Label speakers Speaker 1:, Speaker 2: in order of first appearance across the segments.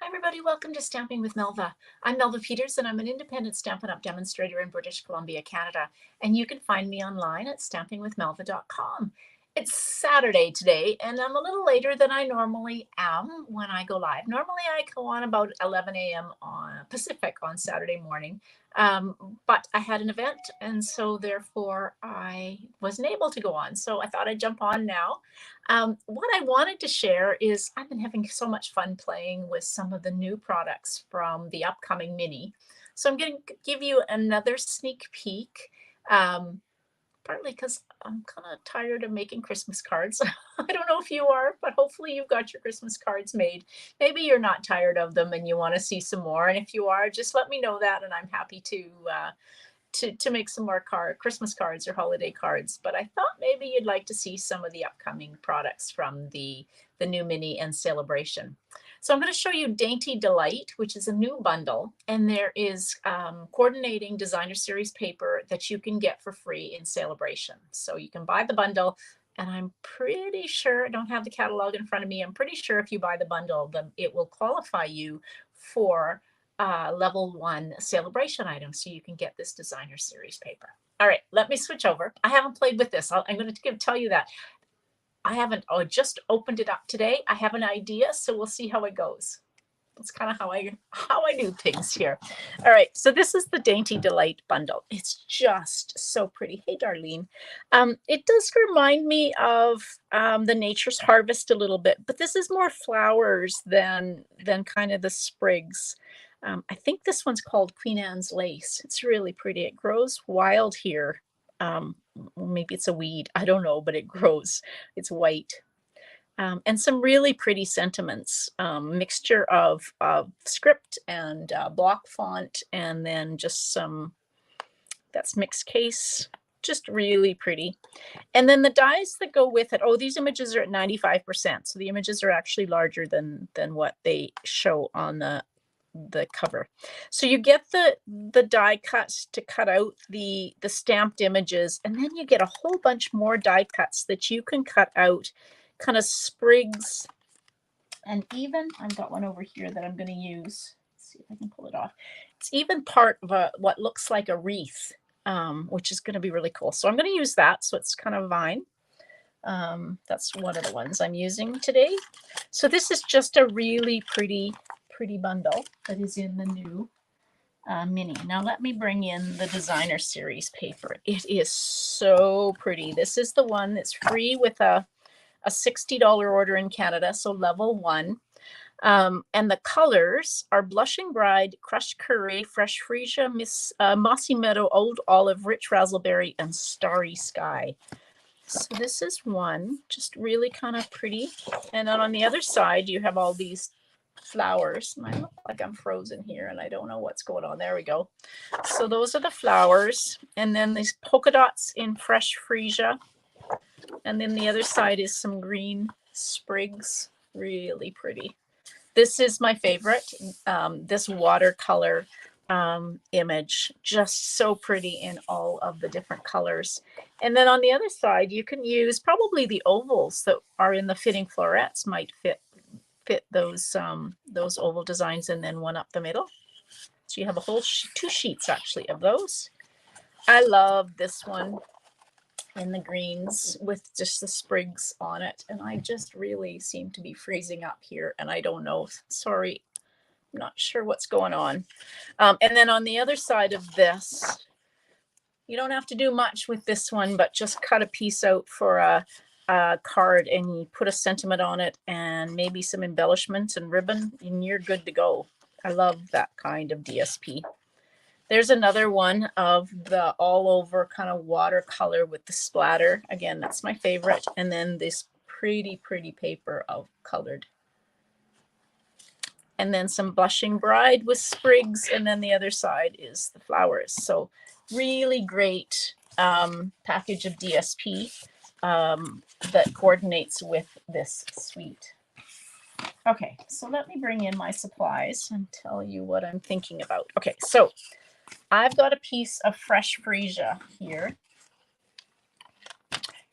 Speaker 1: everybody, welcome to Stamping with Melva. I'm Melva Peters and I'm an independent Stampin' Up! Demonstrator in British Columbia, Canada. And you can find me online at stampingwithmelva.com. It's Saturday today and I'm a little later than I normally am when I go live. Normally I go on about 11 a.m. on Pacific on Saturday morning, but I had an event and so therefore I wasn't able to go on. So I thought I'd jump on now. What I wanted to share is I've been having so much fun playing with some of the new products from the upcoming mini. So I'm going to give you another sneak peek, partly because I'm kind of tired of making Christmas cards. I don't know if you are, but hopefully you've got your Christmas cards made. Maybe you're not tired of them and you want to see some more. And if you are, just let me know that and I'm happy to make some more Christmas cards or holiday cards. But I thought maybe you'd like to see some of the upcoming products from the new mini and Sale-a-Bration. So I'm going to show you Dainty Delight, which is a new bundle, and there is coordinating designer series paper that you can get for free in Sale-a-Bration. So you can buy the bundle, and I'm pretty sure, I don't have the catalog in front of me, I'm pretty sure if you buy the bundle, then it will qualify you for level 1 Sale-a-Bration item, so you can get this designer series paper. All right, let me switch over. I haven't played with this. I'm going to tell you that. I haven't just opened it up today. I have an idea, so we'll see how it goes. That's kind of how I do things here. All right, so this is the Dainty Delight bundle. It's just so pretty. Hey, Darlene. It does remind me of the Nature's Harvest a little bit, but this is more flowers than kind of the sprigs. I think this one's called Queen Anne's Lace. It's really pretty. It grows wild here. Maybe it's a weed. I don't know, but it grows. It's white. And some really pretty sentiments, mixture of script and block font, and then just some, that's mixed case, just really pretty. And then the dies that go with it, oh, these images are at 95%. So the images are actually larger than what they show on the cover. So you get the die cuts to cut out the stamped images, and then you get a whole bunch more die cuts that you can cut out, kind of sprigs, and even I've got one over here that I'm going to use. Let's see if I can pull it off. It's even part of what looks like a wreath, which is going to be really cool. So I'm going to use that. So it's kind of vine. That's one of the ones I'm using today. So this is just a really pretty bundle that is in the new mini. Now let me bring in the designer series paper. It is so pretty. This is the one that's free with a $60 order in Canada, so level 1. And the colors are Blushing Bride, Crushed Curry, Fresh Freesia, Mossy Meadow, Old Olive, Rich Razzleberry, and Starry Sky. So this is one, just really kind of pretty. And then on the other side, you have all these flowers. And I look like I'm frozen here and I don't know what's going on. There we go. So those are the flowers. And then these polka dots in Fresh Freesia. And then the other side is some green sprigs. Really pretty. This is my favorite, this watercolor image. Just so pretty in all of the different colors. And then on the other side, you can use probably the ovals that are in the fitting florets might fit those oval designs, and then one up the middle. So you have a whole 2 sheets actually of those. I love this one in the greens with just the sprigs on it, and I just really seem to be freezing up here, and I don't know, sorry, I'm not sure what's going on. And then on the other side of this, you don't have to do much with this one, but just cut a piece out for a card and you put a sentiment on it and maybe some embellishments and ribbon, and you're good to go. I love that kind of DSP. There's another one of the all over kind of watercolor with the splatter. Again, that's my favorite. And then this pretty paper of colored. And then some Blushing Bride with sprigs. And then the other side is the flowers. So really great package of DSP that coordinates with this suite. Okay, so let me bring in my supplies and tell you what I'm thinking about. Okay, so I've got a piece of Fresh Freesia here.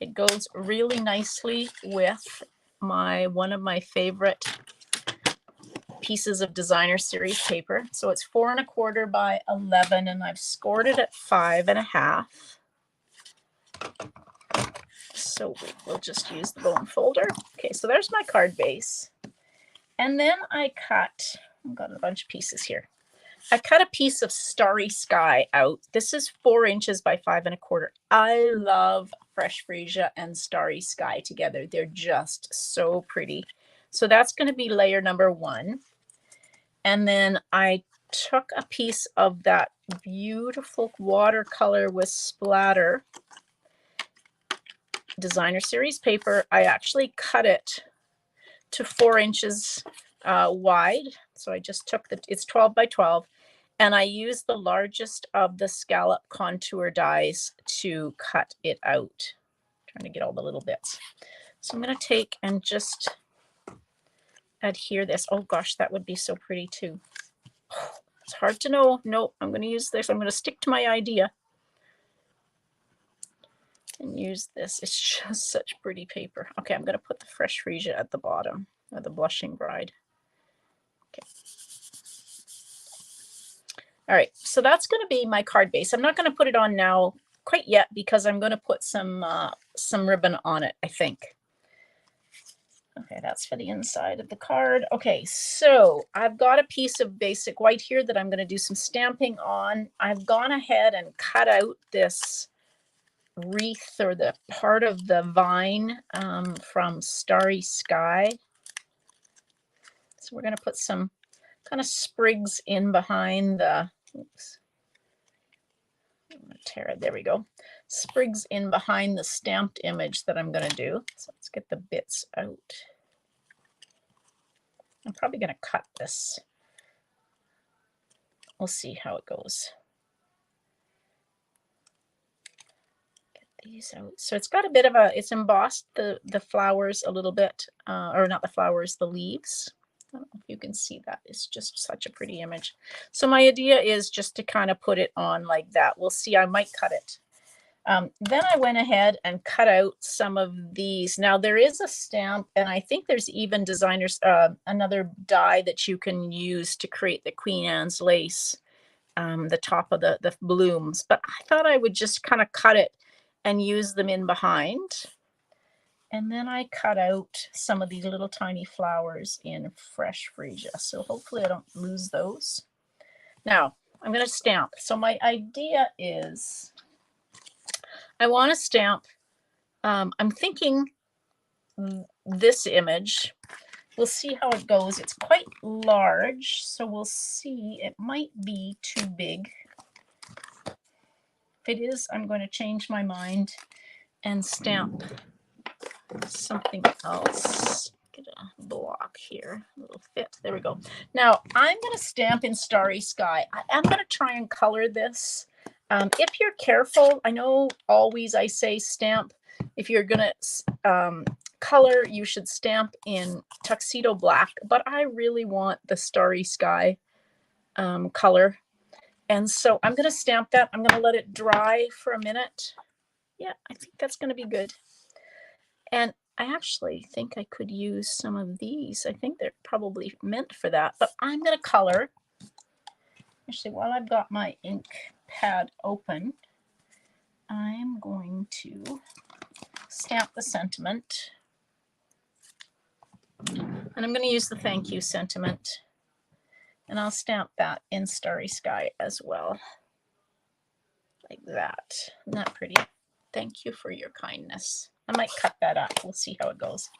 Speaker 1: It goes really nicely with one of my favorite pieces of designer series paper. So it's 4 1/4 by 11, and I've scored it at 5 1/2. So we'll just use the bone folder. Okay, so there's my card base. And then I've got a bunch of pieces here. I cut a piece of Starry Sky out. This is 4 inches by 5 1/4. I love Fresh Freesia and Starry Sky together. They're just so pretty. So that's going to be layer number 1. And then I took a piece of that beautiful watercolor with splatter designer series paper. I actually cut it to 4 inches wide. So I just took it's 12 by 12. And I used the largest of the scallop contour dies to cut it out. I'm trying to get all the little bits. So I'm going to take and just adhere this. Oh gosh, that would be so pretty too. It's hard to know. No, I'm going to use this. I'm going to stick to my idea and use this. It's just such pretty paper. Okay, I'm going to put the Fresh Freesia at the bottom, or the Blushing Bride. Okay. All right, so that's going to be my card base. I'm not going to put it on now quite yet because I'm going to put some ribbon on it, I think. Okay, that's for the inside of the card. Okay, so I've got a piece of basic white here that I'm going to do some stamping on. I've gone ahead and cut out this wreath, or the part of the vine from Starry Sky. So we're going to put some kind of sprigs in behind the, oops, I'm going to tear it, there we go. Sprigs in behind the stamped image that I'm going to do. So let's get the bits out. I'm probably going to cut this. We'll see how it goes. Get these out. So it's got a bit of a, it's embossed the flowers a little bit, or not the flowers, the leaves. I don't know if you can see that. It's just such a pretty image. So my idea is just to kind of put it on like that. We'll see. I might cut it. Then I went ahead and cut out some of these. Now there is a stamp, and I think there's even designers, another die that you can use to create the Queen Anne's lace, the top of the blooms. But I thought I would just kind of cut it and use them in behind. And then I cut out some of these little tiny flowers in Fresh Freesia. So hopefully I don't lose those. Now I'm going to stamp. So my idea is I want to stamp. I'm thinking this image. We'll see how it goes. It's quite large, so we'll see. It might be too big. If it is, I'm going to change my mind and stamp something else. Get a block here, a little fit. There we go. Now I'm going to stamp in Starry Sky. I'm going to try and color this. If you're careful, I know always I say stamp. If you're going to color, you should stamp in Tuxedo Black, but I really want the Starry Sky color. And so I'm going to stamp that. I'm going to let it dry for a minute. Yeah, I think that's going to be good. And I actually think I could use some of these. I think they're probably meant for that, but I'm going to color. Actually, while I've got my ink pad open, I'm going to stamp the sentiment. And I'm going to use the thank you sentiment. And I'll stamp that in Starry Sky as well. Like that. Isn't that pretty? Thank you for your kindness. I might cut that up. We'll see how it goes.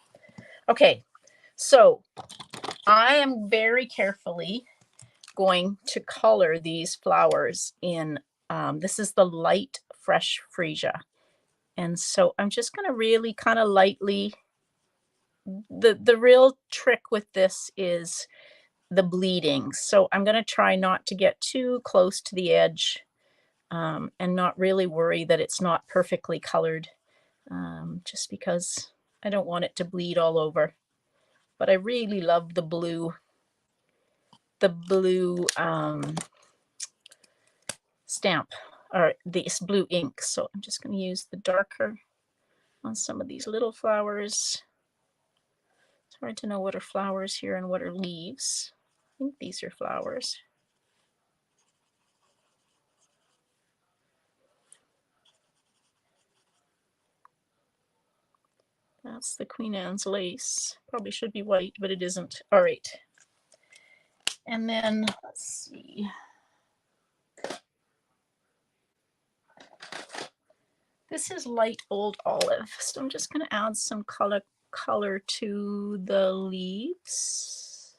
Speaker 1: Okay, so I am very carefully going to color these flowers in, this is the light Fresh Freesia. And so I'm just going to really kind of lightly, the real trick with this is the bleeding. So I'm going to try not to get too close to the edge and not really worry that it's not perfectly colored, just because I don't want it to bleed all over. But I really love the blue stamp, or this blue ink. So I'm just going to use the darker on some of these little flowers. It's hard to know what are flowers here and what are leaves. think these are flowers. That's the Queen Anne's lace. Probably should be white, but it isn't. All right. And then let's see. This is light old olive, so I'm just going to add some color to the leaves.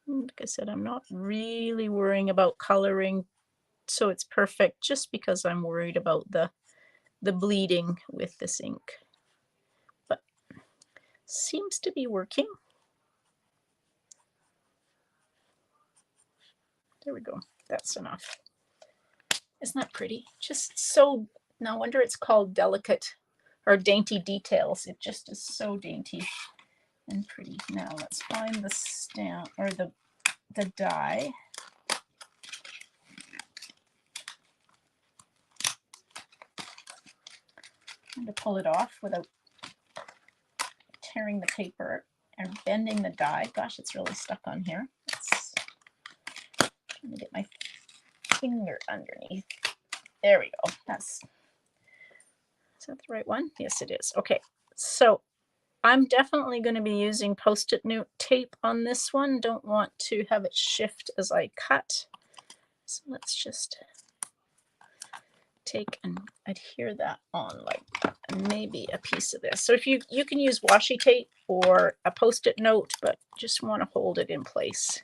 Speaker 1: Like I said, I'm not really worrying about coloring so it's perfect, just because I'm worried about the bleeding with this ink. But seems to be working. There we go. That's enough. Isn't that pretty? Just so, no wonder it's called delicate or dainty details. It just is so dainty and pretty. Now let's find the stamp or the die. I'm going to pull it off without tearing the paper or bending the die. Gosh, it's really stuck on here. I'm trying to get my finger underneath. There we go. Is that the right one? Yes, it is. Okay, so I'm definitely going to be using Post-it note tape on this one. Don't want to have it shift as I cut. So let's just take and adhere that on, like maybe a piece of this. So if you can use washi tape or a Post-it note, but just want to hold it in place.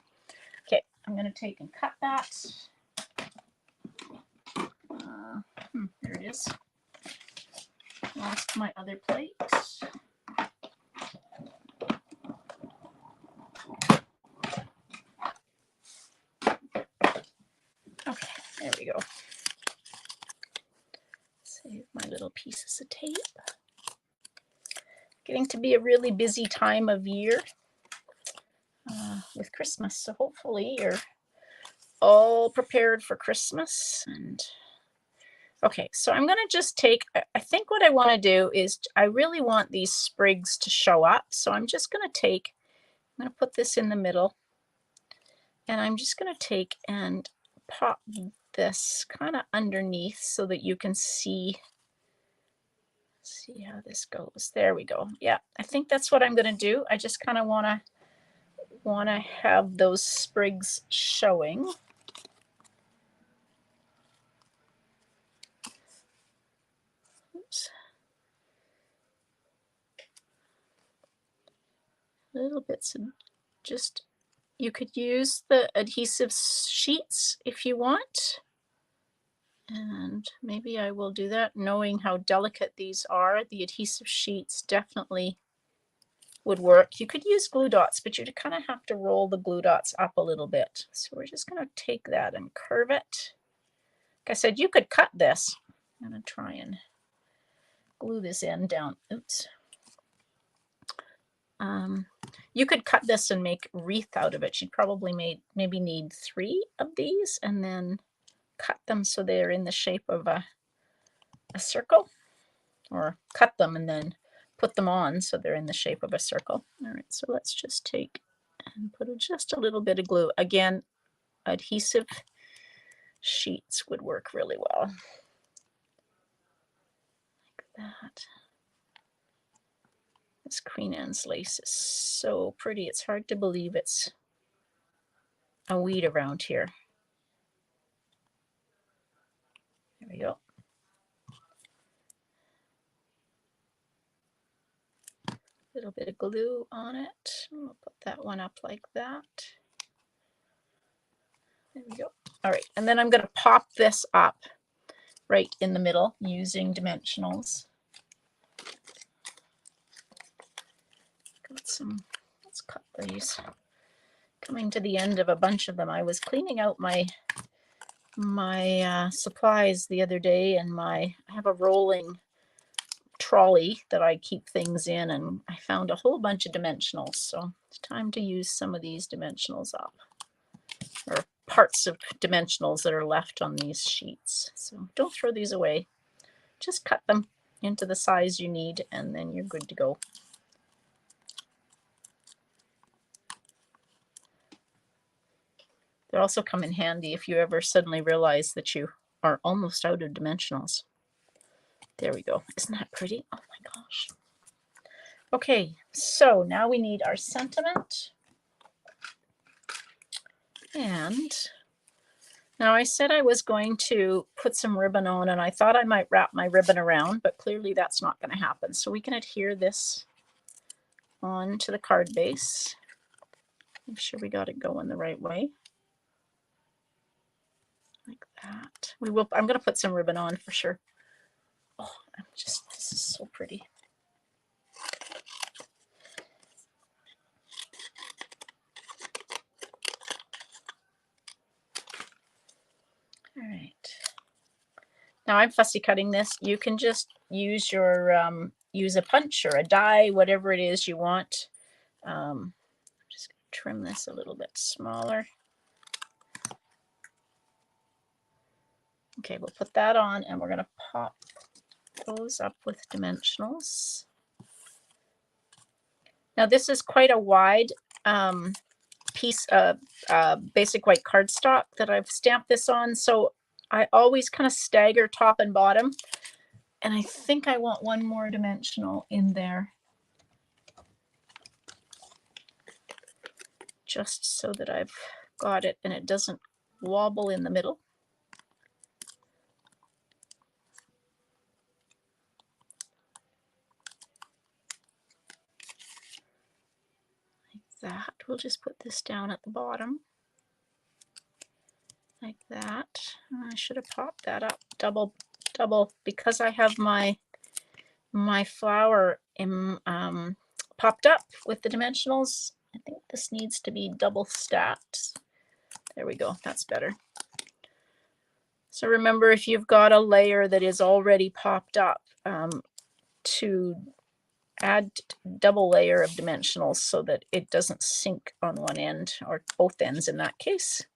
Speaker 1: Okay, I'm going to take and cut that. There it is. Lost my other plate. Okay, there we go. Save my little pieces of tape. Getting to be a really busy time of year with Christmas, so hopefully you're all prepared for Christmas. And okay, so I'm going to just take, I think what I want to do is I really want these sprigs to show up. So I'm just going to take, I'm going to put this in the middle, and I'm just going to take and pop this kind of underneath so that you can see how this goes. There we go. Yeah, I think that's what I'm going to do. I just kind of want to have those sprigs showing. Oops. Little bits of just, you could use the adhesive sheets if you want. And maybe I will do that, knowing how delicate these are. The adhesive sheets definitely would work. You could use glue dots, but you'd kind of have to roll the glue dots up a little bit. So we're just going to take that and curve it. Like I said, you could cut this. I'm going to try and glue this end down. Oops. You could cut this and make a wreath out of it. You'd probably maybe need 3 of these and then cut them so they're in the shape of a circle, or cut them and then put them on so they're in the shape of a circle. All right, so let's just take and put just a little bit of glue. Again, adhesive sheets would work really well. Like that. This Queen Anne's lace is so pretty. It's hard to believe it's a weed around here. There we go. A little bit of glue on it. We'll put that one up like that. There we go. All right, and then I'm going to pop this up right in the middle using dimensionals. Got some, let's cut these. Coming to the end of a bunch of them. I was cleaning out my supplies the other day, and I have a rolling trolley that I keep things in, and I found a whole bunch of dimensionals. So it's time to use some of these dimensionals up, or parts of dimensionals that are left on these sheets. So don't throw these away. Just cut them into the size you need, and then you're good to go. They also come in handy if you ever suddenly realize that you are almost out of dimensionals. There we go. Isn't that pretty? Oh my gosh. Okay, so now we need our sentiment. And now I said I was going to put some ribbon on, and I thought I might wrap my ribbon around, but clearly that's not going to happen. So we can adhere this on to the card base. Make sure we got it going the right way. Like that. I'm going to put some ribbon on for sure. Oh, this is so pretty. All right. Now I'm fussy cutting this. You can just use your use a punch or a die, whatever it is you want. Just gonna trim this a little bit smaller. Okay, we'll put that on, and we're going to pop those up with dimensionals. Now this is quite a wide piece of basic white cardstock that I've stamped this on, so I always kind of stagger top and bottom, and I think I want one more dimensional in there, just so that I've got it and it doesn't wobble in the middle. Like that. We'll just put this down at the bottom. Like that. I should have popped that up double because I have my flower popped up with the dimensionals. I think this needs to be double stacked. There we go. That's better. So remember, if you've got a layer that is already popped up, to add double layer of dimensionals so that it doesn't sink on one end, or both ends in that case.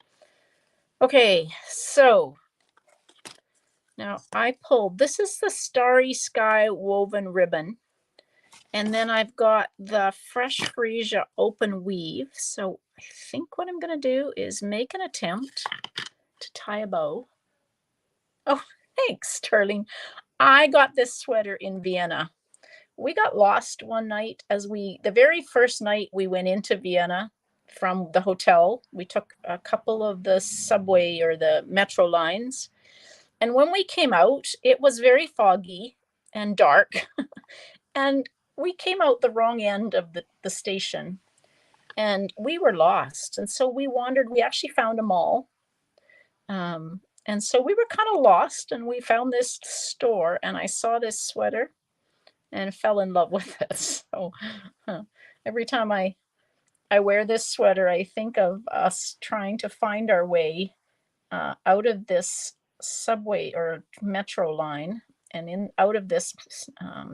Speaker 1: Okay, so now I pulled, this is the Starry Sky woven ribbon, and then I've got the Fresh Freesia open weave. So I think what I'm going to do is make an attempt to tie a bow. Oh, thanks, Sterling. I got this sweater in Vienna. We got lost one night the very first night we went into Vienna from the hotel. We took a couple of the subway or the metro lines. And when we came out, it was very foggy and dark. And we came out the wrong end of the station. And we were lost. And so we wandered. We actually found a mall. And so we were kind of lost. And we found this store. And I saw this sweater and fell in love with it. So every time I wear this sweater, I think of us trying to find our way out of this subway or metro line and out of this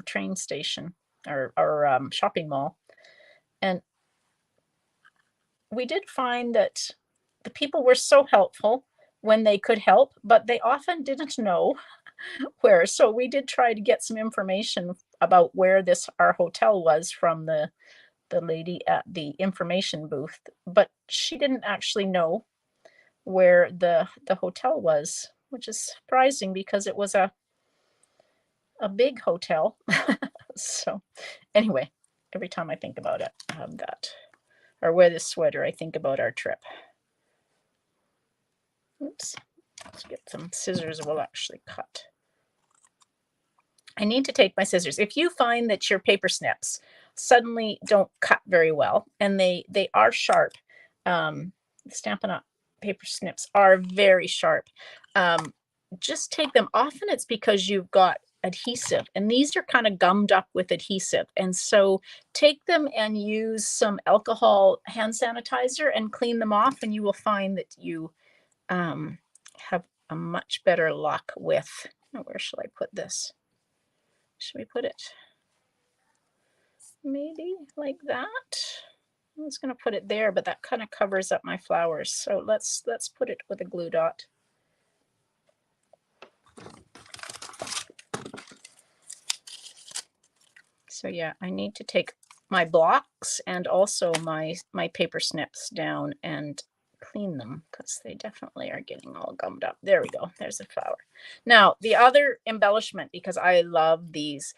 Speaker 1: train station or shopping mall. And we did find that the people were so helpful when they could help, but they often didn't know where. So we did try to get some information about where our hotel was from the lady at the information booth, but she didn't actually know where the hotel was, which is surprising because it was a big hotel. So anyway, every time I think about it, or wear this sweater, I think about our trip. Oops, let's get some scissors. We'll actually cut. I need to take my scissors. If you find that your paper snips suddenly don't cut very well, and they are sharp, Stampin' Up! Paper snips are very sharp. Just take them. Often it's because you've got adhesive, and these are kind of gummed up with adhesive. And so take them and use some alcohol hand sanitizer and clean them off, and you will find that you have a much better luck with, where shall I put this? Should we put it maybe like that? I was going to put it there, but that kind of covers up my flowers. So let's put it with a glue dot. So yeah, I need to take my blocks and also my paper snips down and clean them because they definitely are getting all gummed up. There we go. There's a flower. Now, the other embellishment, because I love these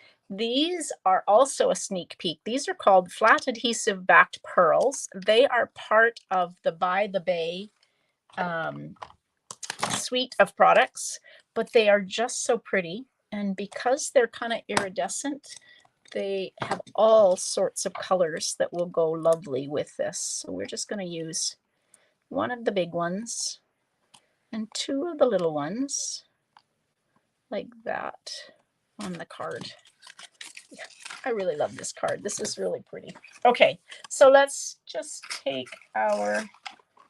Speaker 1: are also a sneak peek. These are called flat adhesive backed pearls. They are part of the By the Bay suite of products, but they are just so pretty. And because they're kind of iridescent, they have all sorts of colors that will go lovely with this. So we're just going to use one of the big ones and two of the little ones like that on the card. Yeah, I really love this card. This is really pretty. Okay, so let's just take our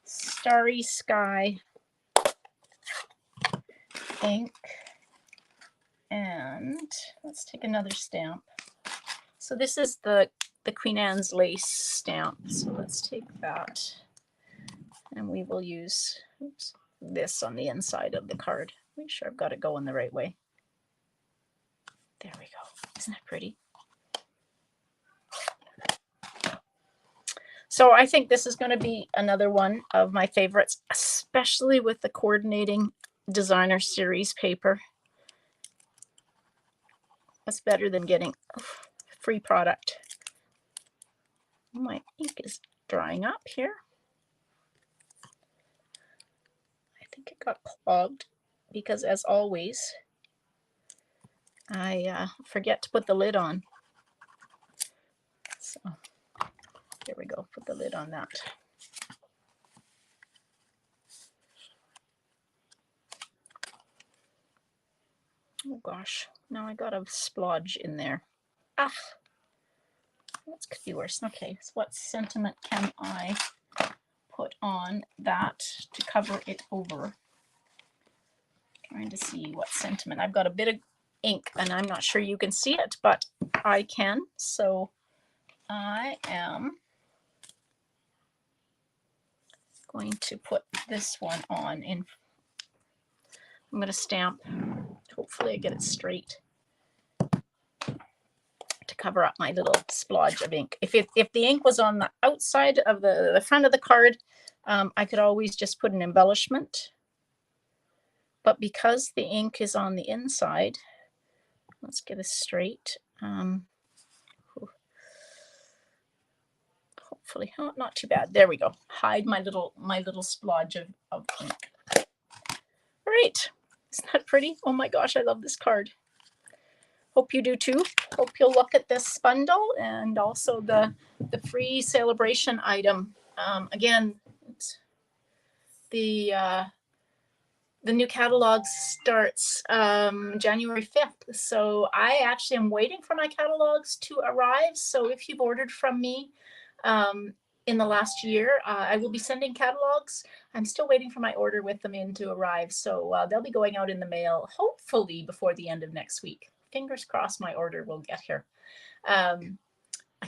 Speaker 1: Starry Sky ink and let's take another stamp. So this is the Queen Anne's lace stamp. So let's take that and we will use this on the inside of the card. Make sure I've got it going the right way. There we go. Isn't that pretty? So I think this is going to be another one of my favorites, especially with the coordinating designer series paper. That's better than getting free product. My ink is drying up here. I think it got clogged because, as always, I forget to put the lid on. So there we go. Put the lid on that. Oh gosh, now I got a splodge in there. Ah, that could be worse. Okay, so what sentiment can I put on that to cover it over? Trying to see what sentiment. I've got a bit of ink and I'm not sure you can see it, but I can. So I am going to put this one on in. I'm going to stamp. Hopefully I get it straight to cover up my little splodge of ink. If the ink was on the outside of the front of the card, I could always just put an embellishment. But because the ink is on the inside, let's get this straight. Hopefully, oh, not too bad. There we go. Hide my little splodge of ink. All right, isn't that pretty? Oh my gosh, I love this card. Hope you do too. Hope you'll look at this bundle and also the free Sale-a-Bration item. Again, it's the new catalog starts January 5th. So I actually am waiting for my catalogs to arrive. So if you've ordered from me in the last year, I will be sending catalogs. I'm still waiting for my order with them in to arrive. So they'll be going out in the mail, hopefully before the end of next week. Fingers crossed my order will get here. I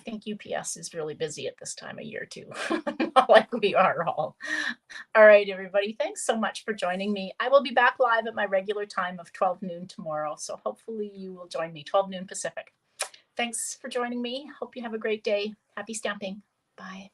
Speaker 1: think UPS is really busy at this time of year too, not like we are all. All right, everybody, thanks so much for joining me. I will be back live at my regular time of 12 noon tomorrow, so hopefully you will join me, 12 noon Pacific. Thanks for joining me. Hope you have a great day. Happy stamping. Bye.